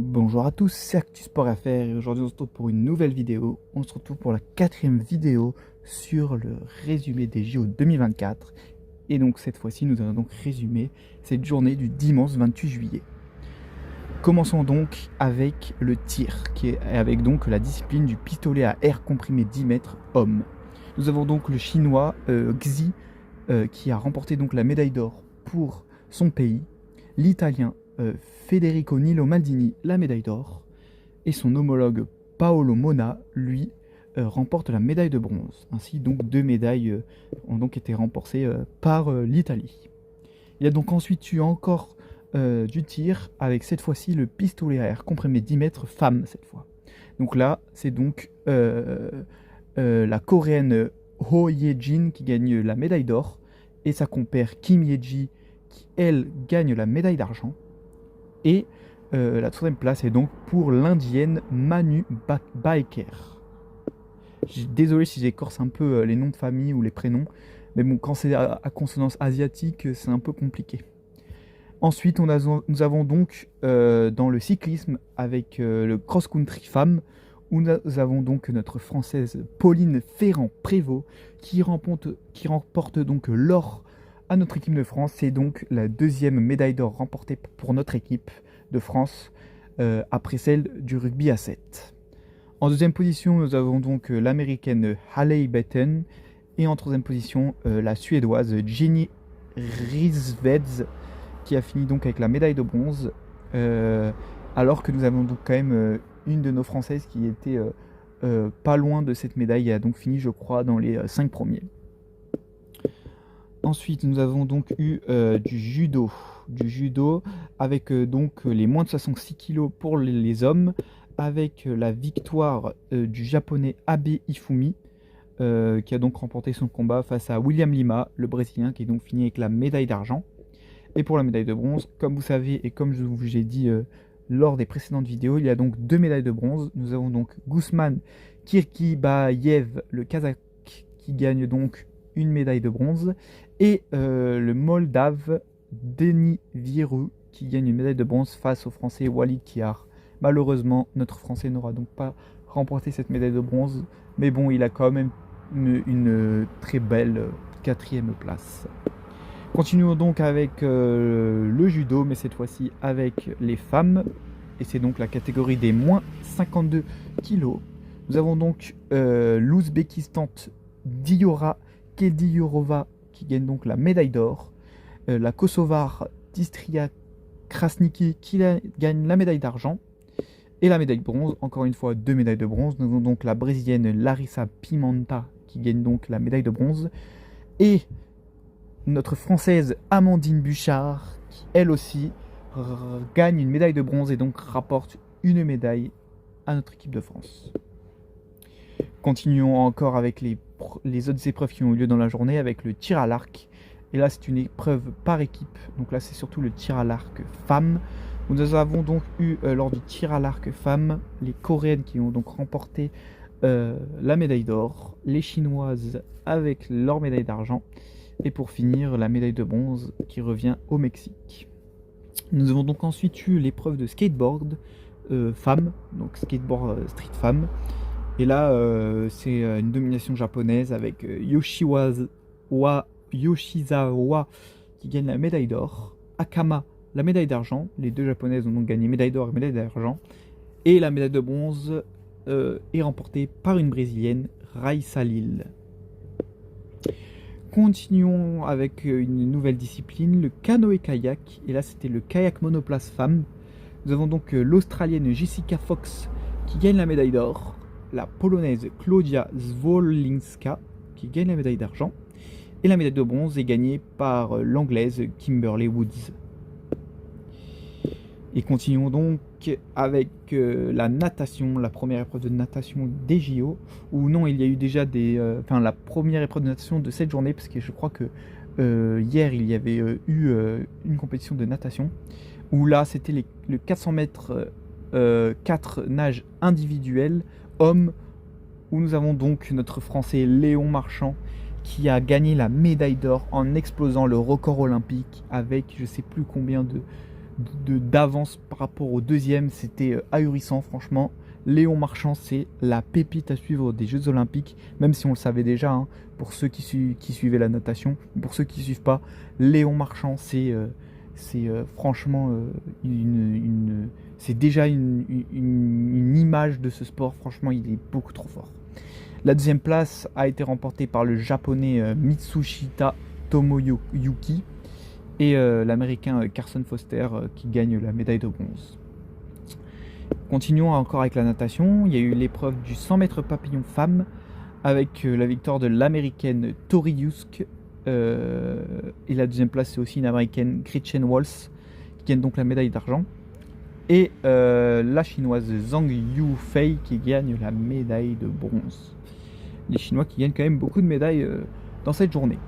Bonjour à tous, c'est ActuSport.fr et aujourd'hui on se retrouve pour une nouvelle vidéo. On se retrouve pour la 4e vidéo sur le résumé des JO 2024. Et donc cette fois-ci nous allons donc résumer cette journée du dimanche 28 juillet. Commençons donc avec le tir, qui est avec donc la discipline du pistolet à air comprimé 10 mètres homme. Nous avons donc le chinois Xi qui a remporté donc la médaille d'or pour son pays, l'italien Federico Nilo Maldini la médaille d'or, et son homologue Paolo Mona, lui, remporte la médaille de bronze. Ainsi, donc, 2 médailles ont donc été remportées par l'Italie. Il y a donc ensuite eu encore du tir, avec cette fois-ci le pistolet à air comprimé 10 mètres femme, cette fois. Donc là, c'est donc la coréenne Ho Ye-jin qui gagne la médaille d'or, et sa compère Kim Ye-ji qui, elle, gagne la médaille d'argent. Et la 3e place est donc pour l'indienne Manu Baeker. Désolé si j'écorce un peu les noms de famille ou les prénoms, mais bon, quand c'est à consonance asiatique, c'est un peu compliqué. Ensuite, nous avons donc dans le cyclisme avec le cross-country femme, où nous avons donc notre française Pauline Ferrand-Prévot qui remporte donc l'or à notre équipe de France. C'est donc la 2e médaille d'or remportée pour notre équipe de France après celle du rugby à 7. En 2e position, nous avons donc l'américaine Haley Batten et en 3e position, la suédoise Jenny Rissveds qui a fini donc avec la médaille de bronze alors que nous avons donc quand même une de nos françaises qui était pas loin de cette médaille et a donc fini, je crois, dans les 5 premiers. Ensuite, nous avons donc eu du judo avec donc les moins de 66 kg pour les hommes, avec la victoire du japonais Abe Ifumi, qui a donc remporté son combat face à William Lima, le brésilien, qui est donc fini avec la médaille d'argent. Et pour la médaille de bronze, comme vous savez et comme je vous ai dit lors des précédentes vidéos, il y a donc 2 médailles de bronze. Nous avons donc Gusman Kirkibayev, le Kazakh, qui gagne donc une médaille de bronze, et le Moldave Denis Viru qui gagne une médaille de bronze face au Français Walid Kiar. Malheureusement, notre Français n'aura donc pas remporté cette médaille de bronze, mais bon, il a quand même une très belle 4e place. Continuons donc avec le judo, mais cette fois-ci avec les femmes, et c'est donc la catégorie des moins 52 kg. Nous avons donc l'Ouzbékistan Diora Kediyurova qui gagne donc la médaille d'or, la Kosovare Distria Krasniki qui gagne la médaille d'argent, et la médaille de bronze, encore une fois 2 médailles de bronze. Nous avons donc la brésilienne Larissa Pimenta qui gagne donc la médaille de bronze, et notre française Amandine Buchard qui elle aussi gagne une médaille de bronze et donc rapporte une médaille à notre équipe de France. Continuons encore avec les autres épreuves qui ont eu lieu dans la journée avec le tir à l'arc. Et là, c'est une épreuve par équipe. Donc là, c'est surtout le tir à l'arc femme. Nous avons donc eu, lors du tir à l'arc femme, les Coréennes qui ont donc remporté la médaille d'or, les Chinoises avec leur médaille d'argent, et pour finir, la médaille de bronze qui revient au Mexique. Nous avons donc ensuite eu l'épreuve de skateboard femme, donc skateboard street femme. Et là, c'est une domination japonaise avec Yoshizawa qui gagne la médaille d'or, Akama la médaille d'argent. Les 2 japonaises ont donc gagné médaille d'or et médaille d'argent. Et la médaille de bronze est remportée par une brésilienne, Raissa Lille. Continuons avec une nouvelle discipline, le canoë-kayak. Et là, c'était le kayak monoplace femme. Nous avons donc l'Australienne Jessica Fox qui gagne la médaille d'or, la Polonaise Klaudia Zwolinska qui gagne la médaille d'argent, et la médaille de bronze est gagnée par l'Anglaise Kimberley Woods. Et continuons donc avec la natation, la première épreuve de natation des JO, où non, il y a eu déjà la première épreuve de natation de cette journée, parce que je crois que hier il y avait eu une compétition de natation, où là c'était le 400 mètres 4 nages individuels hommes, où nous avons donc notre Français Léon Marchand qui a gagné la médaille d'or en explosant le record olympique avec je sais plus combien d'avance par rapport au deuxième, c'était ahurissant franchement. Léon Marchand, c'est la pépite à suivre des Jeux Olympiques, même si on le savait déjà, hein, pour ceux qui suivaient la natation. Pour ceux qui ne suivent pas, Léon Marchand, c'est franchement c'est déjà une image de ce sport. Franchement, il est beaucoup trop fort. La deuxième place a été remportée par le japonais Mitsushita Tomoyuki et l'américain Carson Foster qui gagne la médaille de bronze. Continuons encore avec la natation. Il y a eu l'épreuve du 100 mètres papillon femme avec la victoire de l'américaine Tori Yusk. Et la deuxième place, c'est aussi une américaine, Gretchen Walsh, qui gagne donc la médaille d'argent. Et la chinoise Zhang Yufei qui gagne la médaille de bronze. Les Chinois qui gagnent quand même beaucoup de médailles dans cette journée.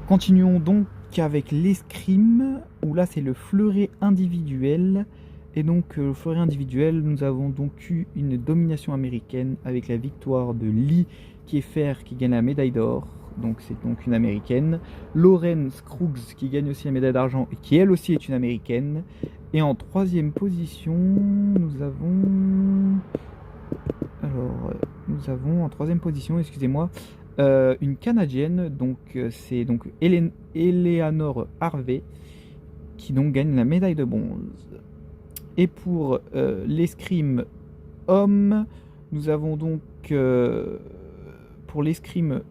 Continuons donc avec l'escrime, où là c'est le fleuret individuel. Et donc, le fleuret individuel, nous avons donc eu une domination américaine avec la victoire de Lee Kieffer qui gagne la médaille d'or. Donc, c'est donc une américaine. Lauren Scruggs qui gagne aussi la médaille d'argent et qui elle aussi est une américaine. Et en troisième position, nous avons en troisième position, excusez-moi, une canadienne. Donc, c'est donc Eleanor Harvey qui donc gagne la médaille de bronze. Et pour l'escrime homme, nous avons donc pour l'escrime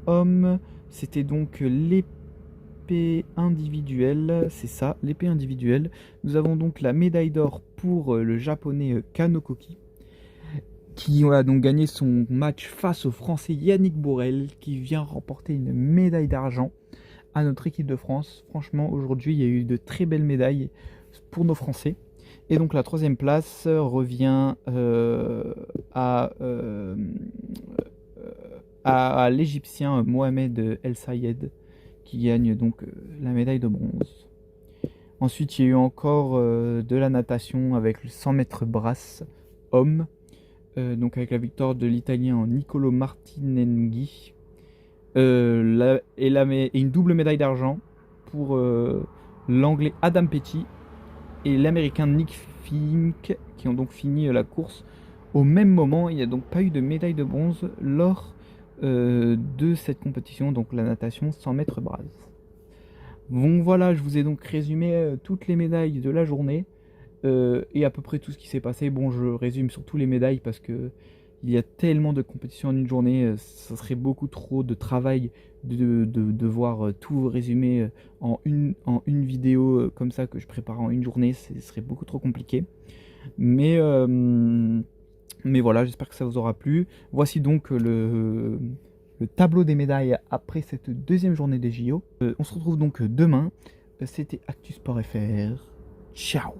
homme, c'était donc l'épée individuelle, c'est ça, l'épée individuelle. Nous avons donc la médaille d'or pour le japonais Kano Koki, qui a donc gagné son match face au français Yannick Bourrel, qui vient remporter une médaille d'argent à notre équipe de France. Franchement, aujourd'hui, il y a eu de très belles médailles pour nos Français. Et donc la troisième place revient à l'Égyptien Mohamed El Sayed qui gagne donc la médaille de bronze. Ensuite, il y a eu encore de la natation avec le 100 mètres brasse homme, donc avec la victoire de l'Italien Niccolò Martinenghi et une double médaille d'argent pour l'Anglais Adam Petty et l'américain Nick Fink qui ont donc fini la course au même moment. Il n'y a donc pas eu de médaille de bronze lors de cette compétition, donc la natation 100 mètres brasse. Bon voilà, je vous ai donc résumé toutes les médailles de la journée et à peu près tout ce qui s'est passé. Bon, je résume surtout les médailles parce que il y a tellement de compétitions en une journée, ça serait beaucoup trop de travail de devoir tout résumer en une vidéo comme ça que je prépare en une journée, ce serait beaucoup trop compliqué. Mais voilà, j'espère que ça vous aura plu. Voici donc le tableau des médailles après cette deuxième journée des JO. On se retrouve donc demain. C'était Actu Sport FR. Ciao!